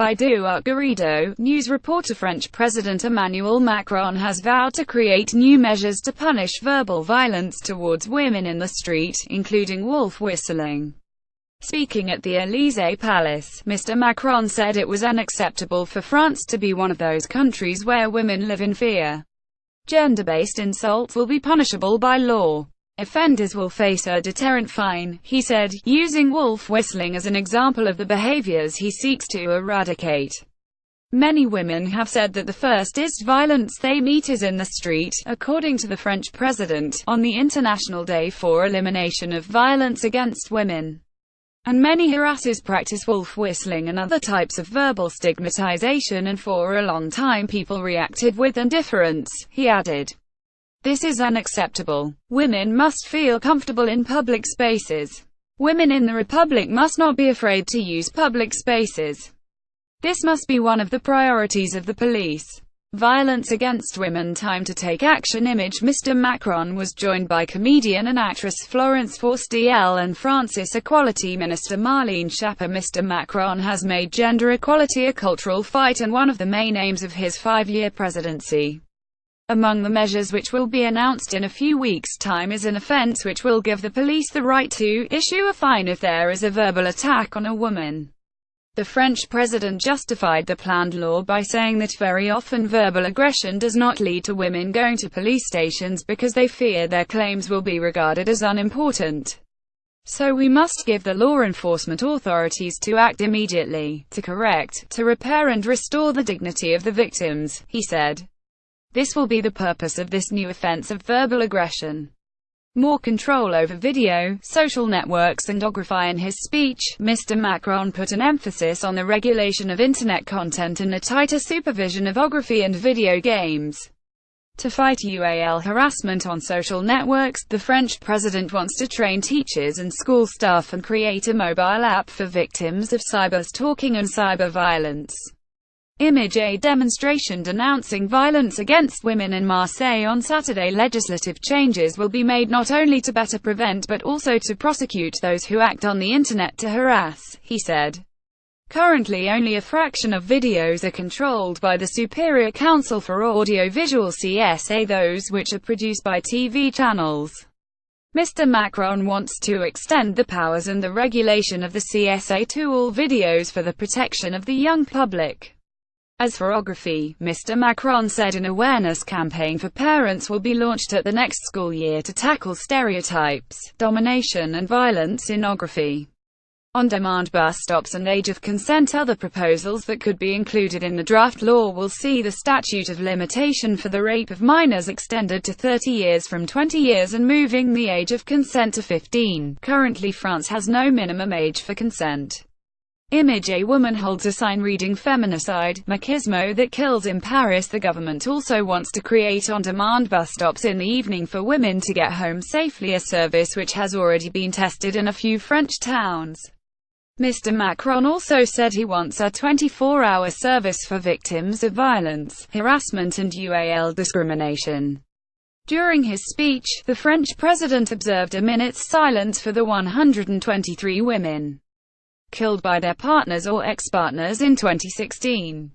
By Duarte Garrido, news reporter. French President Emmanuel Macron has vowed to create new measures to punish verbal violence towards women in the street, including wolf whistling. Speaking at the Élysée Palace, Mr. Macron said it was unacceptable for France to be one of those countries where women live in fear. Gender-based insults will be punishable by law. Offenders will face a deterrent fine, he said, using wolf whistling as an example of the behaviors he seeks to eradicate. Many women have said that the first violence they meet is in the street, according to the French president, on the International Day for Elimination of Violence Against Women. And many harassers practice wolf whistling and other types of verbal stigmatization, and for a long time people reacted with indifference, he added. This is unacceptable. Women must feel comfortable in public spaces. Women in the Republic must not be afraid to use public spaces. This must be one of the priorities of the police. Violence against women. Time to take action. Image. Mr. Macron was joined by comedian and actress Florence Forestiel and France's Equality Minister Marlene Schiappa. Mr. Macron has made gender equality a cultural fight and one of the main aims of his 5-year presidency. Among the measures which will be announced in a few weeks' time is an offence which will give the police the right to issue a fine if there is a verbal attack on a woman. The French president justified the planned law by saying that very often verbal aggression does not lead to women going to police stations because they fear their claims will be regarded as unimportant. So we must give the law enforcement authorities to act immediately, to correct, to repair and restore the dignity of the victims, he said. This will be the purpose of this new offense of verbal aggression. More control over video, social networks and photography. In his speech, Mr. Macron put an emphasis on the regulation of internet content and a tighter supervision of photography and video games. To fight UAL harassment on social networks, the French president wants to train teachers and school staff and create a mobile app for victims of cyberstalking and cyber violence. Image. A demonstration denouncing violence against women in Marseille on Saturday. Legislative changes will be made not only to better prevent but also to prosecute those who act on the internet to harass, he said. Currently only a fraction of videos are controlled by the Superior Council for Audiovisual CSA, those which are produced by TV channels. Mr. Macron wants to extend the powers and the regulation of the CSA to all videos for the protection of the young public. As for photography, Mr. Macron said an awareness campaign for parents will be launched at the next school year to tackle stereotypes, domination and violence in photography. On-demand bus stops and age of consent. Other proposals that could be included in the draft law will see the statute of limitation for the rape of minors extended to 30 years from 20 years and moving the age of consent to 15. Currently France has no minimum age for consent. Image. A woman holds a sign reading feminicide, machismo that kills in Paris. The government also wants to create on-demand bus stops in the evening for women to get home safely, a service which has already been tested in a few French towns. Mr. Macron also said he wants a 24-hour service for victims of violence, harassment and UAL discrimination. During his speech, the French president observed a minute's silence for the 123 women killed by their partners or ex-partners in 2016.